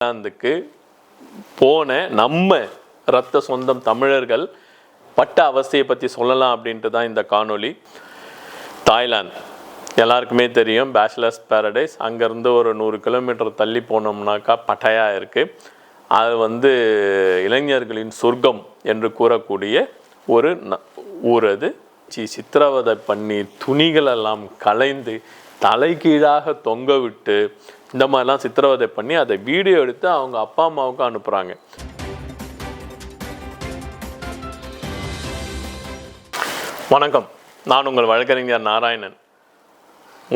தாய்லாந்துக்கு போன நம்ம இரத்த சொந்தம் தமிழர்கள் பட்ட அவஸ்தையை பற்றி சொல்லலாம் அப்படின்ட்டு தான் இந்த காணொளி. தாய்லாந்து எல்லாருக்குமே தெரியும், பேச்சுலர்ஸ் பேரடைஸ். அங்கேருந்து ஒரு 100 கிலோமீட்டர் தள்ளி போனோம்னாக்கா பட்டாயா இருக்குது. அது இளைஞர்களின் சொர்க்கம் என்று கூறக்கூடிய ஒரு ஊர். அது சித்திரவதை பண்ணி துணிகளெல்லாம் களைந்து தலைகீழாக தொங்க விட்டு இந்த மாதிரிலாம் சித்திரவதை பண்ணி அதை வீடியோ எடுத்து அவங்க அப்பா அம்மாவுக்கு அனுப்புகிறாங்க. வணக்கம், நான் உங்கள் வழக்கறிஞர் நாராயணன்.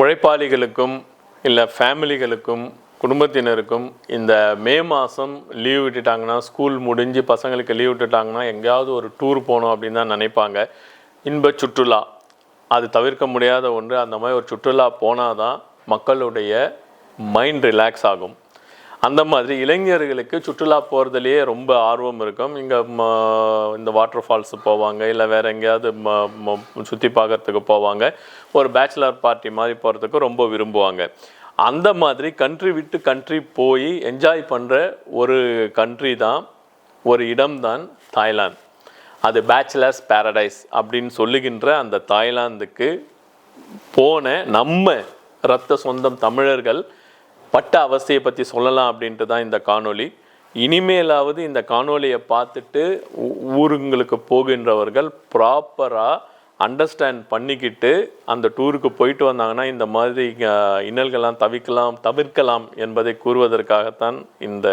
உழைப்பாளிகளுக்கும் இல்லை ஃபேமிலிகளுக்கும் குடும்பத்தினருக்கும் இந்த மே மாதம் லீவ் விட்டுட்டாங்கன்னா, ஸ்கூல் முடிஞ்சு பசங்களுக்கு லீவ் விட்டுட்டாங்கன்னா எங்கேயாவது ஒரு டூர் போகணும் அப்படின்னு தான் நினைப்பாங்க. இன்ப சுற்றுலா அது தவிர்க்க முடியாத ஒன்று. அந்த மாதிரி ஒரு சுற்றுலா போனால் தான் மக்களுடைய மைண்ட் ரிலாக்ஸ் ஆகும். அந்த மாதிரி இளைஞர்களுக்கு சுற்றுலா போகிறதுலையே ரொம்ப ஆர்வம் இருக்கும். இங்கே இந்த வாட்டர் ஃபால்ஸு போவாங்க, இல்லை வேறு எங்கேயாவது சுற்றி பார்க்குறதுக்கு போவாங்க. ஒரு பேச்சுலர் பார்ட்டி மாதிரி போகிறதுக்கு ரொம்ப விரும்புவாங்க. அந்த மாதிரி கண்ட்ரி விட்டு கண்ட்ரி போய் என்ஜாய் பண்ணுற ஒரு கண்ட்ரி தான், ஒரு இடம்தான் தாய்லாந்து. அது பேச்சுலர்ஸ் பேரடைஸ் அப்படின்னு சொல்லுகின்ற அந்த தாய்லாந்துக்கு போன நம்ம இரத்த சொந்தம் தமிழர்கள் பட்ட அவஸ்தையை பற்றி சொல்லலாம் அப்படின்ட்டு தான் இந்த காணொளி. இனிமேலாவது இந்த காணொலியை பார்த்துட்டு ஊருங்களுக்கு போகின்றவர்கள் ப்ராப்பராக அண்டர்ஸ்டாண்ட் பண்ணிக்கிட்டு அந்த டூருக்கு போயிட்டு வந்தாங்கன்னா இந்த மாதிரி இன்னல்கள்லாம் தவிர்க்கலாம் என்பதை கூறுவதற்காகத்தான் இந்த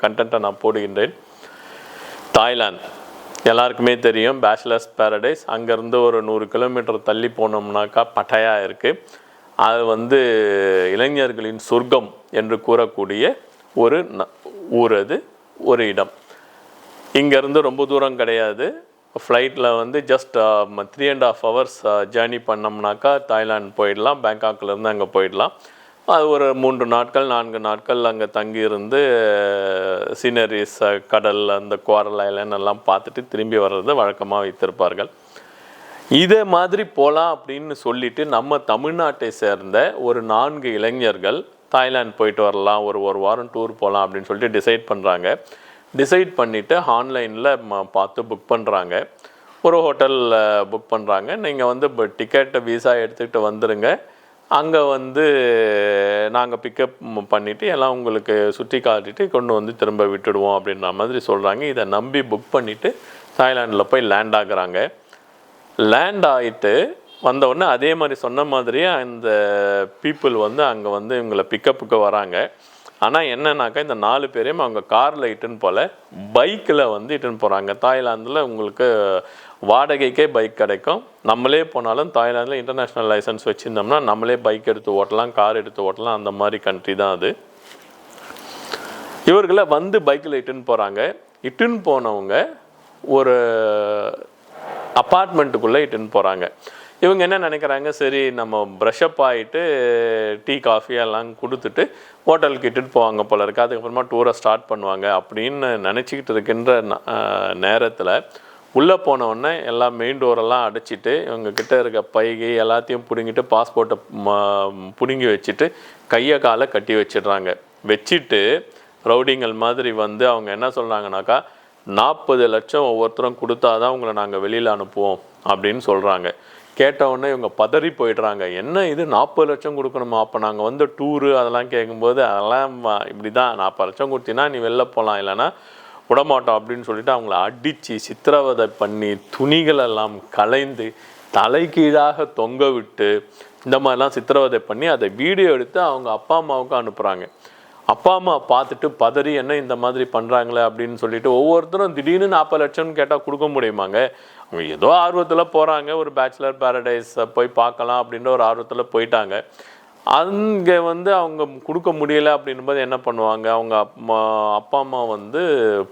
கண்டென்ட்டை நான் போடுகின்றேன். தாய்லாந்து எல்லாருக்குமே தெரியும், பேச்சுலர்ஸ் பேரடைஸ். அங்கேருந்து ஒரு 100 கிலோமீட்டர் தள்ளி போனோம்னாக்கா பட்டாயா இருக்குது. அது இளைஞர்களின் சொர்க்கம் என்று கூறக்கூடிய ஒரு ஊர். அது ஒரு இடம். இங்கேருந்து ரொம்ப தூரம் கிடையாது. ஃப்ளைட்டில் ஜஸ்ட் 3.5 hours ஜேர்னி பண்ணோம்னாக்கா தாய்லாந்து போயிடலாம். பேங்காக்லேருந்து அங்கே போயிடலாம். அது ஒரு 3 நாட்கள் 4 நாட்கள் அங்கே தங்கியிருந்து சீனரிஸ், கடல், அந்த கோரல் ஐலண்ட் எல்லாம் பார்த்துட்டு திரும்பி வர்றது வழக்கமாக வைத்திருப்பார்கள். இதே மாதிரி போகலாம் அப்படின்னு சொல்லிட்டு நம்ம தமிழ்நாட்டை சேர்ந்த ஒரு 4 இளைஞர்கள் தாய்லாந்து போயிட்டு வரலாம், ஒரு வாரம் டூர் போகலாம் அப்படின்னு சொல்லிட்டு டிசைட் பண்ணிவிட்டு ஆன்லைனில் பார்த்து புக் பண்ணுறாங்க. ஒரு ஹோட்டலில் புக் பண்ணுறாங்க. நீங்கள் டிக்கெட்டை விசா எடுத்துக்கிட்டு வந்துடுங்க, அங்கே நாங்கள் பிக்கப் பண்ணிவிட்டு எல்லாம் உங்களுக்கு சுற்றி காட்டிட்டு கொண்டு திரும்ப விட்டுடுவோம் அப்படின்ற மாதிரி சொல்கிறாங்க. இதை நம்பி புக் பண்ணிவிட்டு தாய்லாண்டில் போய் லேண்ட் ஆகுறாங்க. லேண்ட் ஆகிட்டு வந்தவுடனே அதே மாதிரி சொன்ன மாதிரியே அந்த பீப்புள் அங்கே இவங்களை பிக்கப்புக்கு வராங்க. ஆனால் என்னன்னாக்கா இந்த 4 பேரையும் அவங்க காரில் இட்டுன்னு போல் பைக்கில் இட்டுன்னு போகிறாங்க. தாய்லாந்தில் உங்களுக்கு வாடகைக்கே பைக் கிடைக்கும். நம்மளே போனாலும் தாய்லாந்தில் இன்டர்நேஷ்னல் லைசன்ஸ் வச்சுருந்தோம்னா நம்மளே பைக் எடுத்து ஓட்டலாம், கார் எடுத்து ஓட்டலாம். அந்த மாதிரி கண்ட்ரி தான் அது. இவர்களை பைக்கில் இட்டுன்னு போகிறாங்க. இட்டுன்னு போனவங்க ஒரு அப்பார்ட்மெண்ட்டுக்குள்ளே இட்டுன்னு போகிறாங்க. இவங்க என்ன நினைக்கிறாங்க, சரி நம்ம ப்ரஷ்அப் ஆகிட்டு டீ காஃபி எல்லாம் கொடுத்துட்டு ஹோட்டலுக்கு இட்டுட்டு போவாங்க போல இருக்குது, அதுக்கப்புறமா டூரை ஸ்டார்ட் பண்ணுவாங்க அப்படின்னு நினச்சிக்கிட்டு இருக்கின்ற நேரத்தில் உள்ளே போனவுடனே எல்லாம் மெயின் டோரெல்லாம் அடைச்சிட்டு இவங்கக்கிட்ட இருக்க பைகை எல்லாத்தையும் பிடுங்கிட்டு பாஸ்போர்ட்டை பிடுங்கி வச்சுட்டு கையை காலை கட்டி வச்சிட்டு ரவுடிங்கள் மாதிரி அவங்க என்ன சொல்கிறாங்கனாக்கா 40 லட்சம் ஒவ்வொருத்தரும் கொடுத்தா தான் உங்களை நாங்கள் வெளியில் அனுப்புவோம் அப்படின்னு சொல்கிறாங்க. கேட்டவுடனே இவங்க பதறி போயிடுறாங்க. என்ன இது 40 லட்சம் கொடுக்கணுமா? அப்போ நாங்கள் டூரு அதெல்லாம் கேட்கும்போது அதெல்லாம் இப்படி தான், 40 லட்சம் கொடுத்தீங்கன்னா நீ வெளில போகலாம், இல்லைன்னா விடமாட்டோம் அப்படின்னு சொல்லிட்டு அவங்கள அடித்து சித்திரவதை பண்ணி துணிகளெல்லாம் களைந்து தலைகீழாக தொங்க விட்டு இந்த மாதிரிலாம் சித்திரவதை பண்ணி அதை வீடியோ எடுத்து அவங்க அப்பா அம்மாவுக்கு அனுப்புகிறாங்க. அப்பா அம்மா பார்த்துட்டு பதறி என்ன இந்த மாதிரி பண்ணுறாங்களே அப்படின்னு சொல்லிட்டு ஒவ்வொருத்தரும் திடீர்னு 40 லட்சம்னு கேட்டால் கொடுக்க முடியுமாங்க? அவங்க ஏதோ ஆர்வத்தில் போகிறாங்க, ஒரு பேச்சுலர் பேரடைஸ் போய் பார்க்கலாம் அப்படின்ற ஒரு ஆர்வத்தில் போயிட்டாங்க. அங்கே அவங்க கொடுக்க முடியலை அப்படின்போது என்ன பண்ணுவாங்க, அவங்க அப்பா அம்மா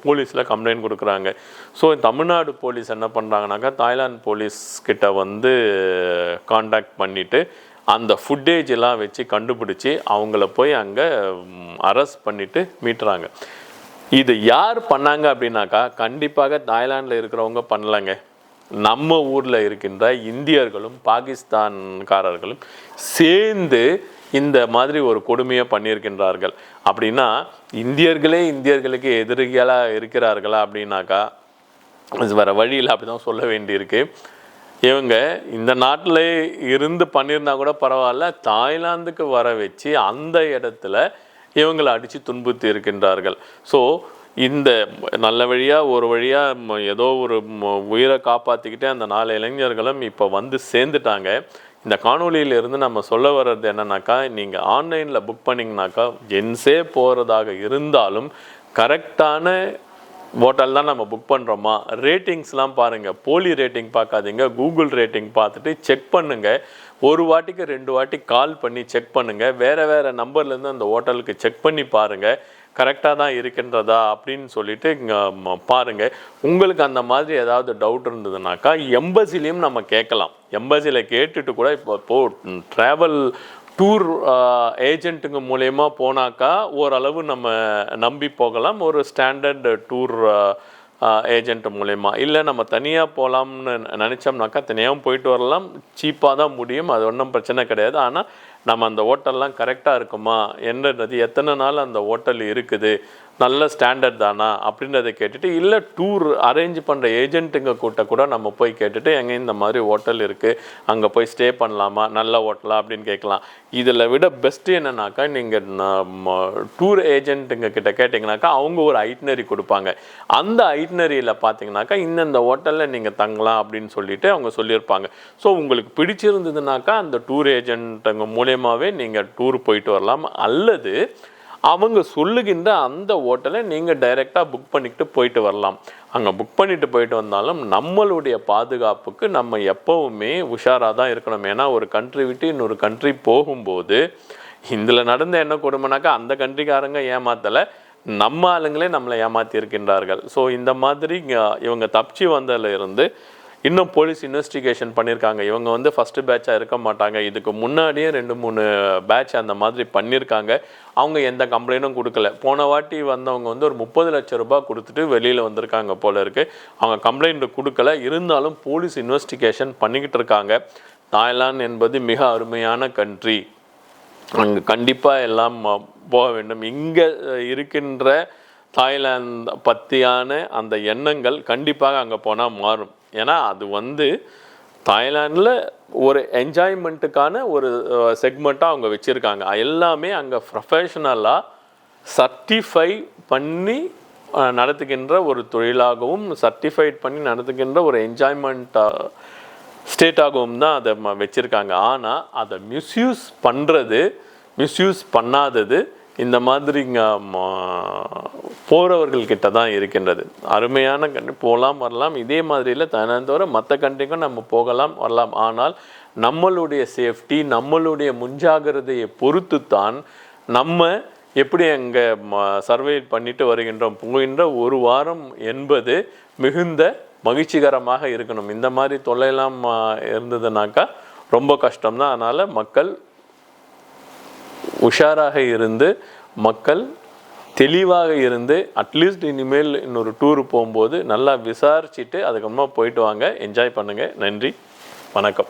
போலீஸில் கம்ப்ளைண்ட் கொடுக்குறாங்க. ஸோ தமிழ்நாடு போலீஸ் என்ன பண்ணுறாங்கனாக்கா தாய்லாந்து போலீஸ்கிட்ட காண்டாக்ட் பண்ணிவிட்டு அந்த ஃபுட்டேஜ் எல்லாம் வச்சு கண்டுபிடிச்சி அவங்கள போய் அங்கே அரெஸ்ட் பண்ணிவிட்டு மீட்டுறாங்க. இது யார் பண்ணாங்க அப்படின்னாக்கா கண்டிப்பாக தாய்லாண்டில் இருக்கிறவங்க பண்ணலைங்க. நம்ம ஊரில் இருக்கின்ற இந்தியர்களும் பாகிஸ்தான்காரர்களும் சேர்ந்து இந்த மாதிரி ஒரு கொடுமையை பண்ணியிருக்கின்றார்கள். அப்படின்னா இந்தியர்களே இந்தியர்களுக்கு எதிரிகளாக இருக்கிறார்களா அப்படின்னாக்கா வேறு வழியில் அப்படி தான் சொல்ல வேண்டியிருக்கு. இவங்க இந்த நாட்டில் இருந்து பண்ணியிருந்தா கூட பரவாயில்ல, தாய்லாந்துக்கு வர வச்சு அந்த இடத்துல இவங்களை அடித்து துன்புறுத்தி இருக்கின்றார்கள். ஸோ இந்த நல்ல வழியாக ஒரு வழியாக ஏதோ ஒரு உயிரை காப்பாற்றிக்கிட்டே அந்த 4 இளைஞர்களும் இப்போ வந்து சேர்ந்துட்டாங்க. இந்த காணொலியிலிருந்து நம்ம சொல்ல வர்றது என்னன்னாக்கா, நீங்கள் ஆன்லைனில் புக் பண்ணிங்கனாக்கா ஜென்ஸே போகிறதாக இருந்தாலும் கரெக்டான ஹோட்டல் தான் நம்ம புக் பண்ணுறோமா, ரேட்டிங்ஸ்லாம் பாருங்கள், போலி ரேட்டிங் பார்க்காதீங்க, கூகுள் ரேட்டிங் பார்த்துட்டு செக் பண்ணுங்கள். ஒரு வாட்டிக்கு 2 வாட்டி கால் பண்ணி செக் பண்ணுங்கள். வேறு நம்பர்லேருந்து அந்த ஹோட்டலுக்கு செக் பண்ணி பாருங்கள், கரெக்டாக தான் இருக்கின்றதா அப்படின்னு சொல்லிட்டு பாருங்கள். உங்களுக்கு அந்த மாதிரி ஏதாவது டவுட் இருந்ததுனாக்கா எம்பசிலையும் நம்ம கேட்கலாம். எம்பசியில் கேட்டுட்டு கூட இப்போ ட்ராவல் டூர் ஏஜென்ட்டுங்க மூலயமா போனாக்கா ஓரளவு நம்ம நம்பி போகலாம். ஒரு ஸ்டாண்டர்ட் டூர் ஏஜென்ட் மூலயமா. இல்லை நம்ம தனியாக போகலாம்னு நினச்சோம்னாக்கா தனியாகவும் போயிட்டு வரலாம், சீப்பாக தான் முடியும், அது ஒன்றும் பிரச்சனை கிடையாது. ஆனால் நம்ம அந்த ஹோட்டல்லாம் கரெக்டாக இருக்குமா என்னது, எத்தனை நாள் அந்த ஹோட்டல் இருக்குது, நல்ல ஸ்டாண்டர்ட் தானா அப்படின்றத கேட்டுட்டு, இல்லை டூர் அரேஞ்ச் பண்ணுற ஏஜென்ட்டுங்க கூட நம்ம போய் கேட்டுட்டு எங்கே இந்த மாதிரி ஹோட்டல் இருக்குது, அங்கே போய் ஸ்டே பண்ணலாமா, நல்ல ஹோட்டலா அப்படின்னு கேட்கலாம். இதில் விட பெஸ்ட்டு என்னன்னாக்கா, நீங்கள் டூர் ஏஜென்ட்டுங்க கிட்ட கேட்டிங்கனாக்கா அவங்க ஒரு ஐட்னரி கொடுப்பாங்க. அந்த ஐட்னரியில் பார்த்தீங்கன்னாக்கா இந்தந்த ஹோட்டலில் நீங்கள் தங்கலாம் அப்படின்னு சொல்லிட்டு அவங்க சொல்லியிருப்பாங்க. ஸோ உங்களுக்கு பிடிச்சிருந்ததுனாக்கா அந்த டூர் ஏஜென்ட்டுங்க மூலயமாவே நீங்கள் டூர் போயிட்டு வரலாம். அல்லது அவங்க சொல்லுகின்ற அந்த ஹோட்டலை நீங்கள் டைரெக்டாக புக் பண்ணிக்கிட்டு போயிட்டு வரலாம். அங்கே புக் பண்ணிட்டு போயிட்டு வந்தாலும் நம்மளுடைய பாதுகாப்புக்கு நம்ம எப்போவுமே உஷாராக தான் இருக்கணும். ஏன்னா ஒரு கண்ட்ரி விட்டு இன்னொரு கண்ட்ரி போகும்போது இதில் நடந்த என்ன கொடுமைனாக்கா அந்த கண்ட்ரிக்காரங்க ஏமாத்தலை, நம்ம ஆளுங்களே நம்மளை ஏமாற்றி இருக்கின்றார்கள். ஸோ இந்த மாதிரி இவங்க தப்பிச்சு வந்ததில் இருந்து இன்னும் போலீஸ் இன்வெஸ்டிகேஷன் பண்ணியிருக்காங்க. இவங்க வந்து ஃபஸ்ட்டு பேட்சாக இருக்க மாட்டாங்க, இதுக்கு முன்னாடியே 2-3 பேட்ச் அந்த மாதிரி பண்ணியிருக்காங்க. அவங்க எந்த கம்ப்ளைண்ட்டும் கொடுக்கல. போன வாட்டி வந்தவங்க வந்து ஒரு 30 லட்சம் ரூபாய் கொடுத்துட்டு வெளியில் வந்திருக்காங்க போல இருக்குது. அவங்க கம்ப்ளைண்ட் கொடுக்கல, இருந்தாலும் போலீஸ் இன்வெஸ்டிகேஷன் பண்ணிக்கிட்டு இருக்காங்க. தாய்லாந்து என்பது மிக அருமையான கண்ட்ரி, அங்கே கண்டிப்பாக எல்லாம் போக வேண்டும். இங்கே இருக்கின்ற தாய்லாந்து பற்றியான அந்த எண்ணங்கள் கண்டிப்பாக அங்கே போனால் மாறும். ஏன்னா அது வந்து தாய்லாண்டில் ஒரு என்ஜாய்மெண்ட்டுக்கான ஒரு செக்மெண்ட்டாக அவங்க வச்சுருக்காங்க. எல்லாமே அங்கே ப்ரொஃபஷ்னலாக சர்டிஃபை பண்ணி நடத்துகின்ற ஒரு தொழிலாகவும், சர்டிஃபைட் பண்ணி நடத்துகின்ற ஒரு என்ஜாய்மெண்ட் ஸ்டேட்டாகவும் தான் அதை வச்சுருக்காங்க. ஆனால் அதை மிஸ்யூஸ் பண்ணாதது இந்த மாதிரி போகிறவர்கள்கிட்ட தான் இருக்கின்றது. அருமையான கண்ட்ரி, போகலாம் வரலாம். இதே மாதிரியில் தாய்லாந்து தவிர மற்ற கண்ட்ரிக்கும் நம்ம போகலாம் வரலாம். ஆனால் நம்மளுடைய சேஃப்டி, நம்மளுடைய முன்ஜாகிரதையை பொறுத்து தான் நம்ம எப்படி அங்கே சர்வே பண்ணிட்டு வருகின்றோம். போகின்ற ஒரு வாரம் என்பது மிகுந்த மகிழ்ச்சிகரமாக இருக்கணும். இந்த மாதிரி தொல்லையெல்லாம் இருந்ததுனாக்கா ரொம்ப கஷ்டம்தான். அதனால் மக்கள் உஷாராக இருந்து, மக்கள் தெளிவாக இருந்து, அட்லீஸ்ட் இனிமேல் இன்னொரு டூர் போகும்போது நல்லா விசாரிச்சுட்டு அதுக்கப்புறமா போயிட்டு வாங்க, என்ஜாய் பண்ணுங்கள். நன்றி, வணக்கம்.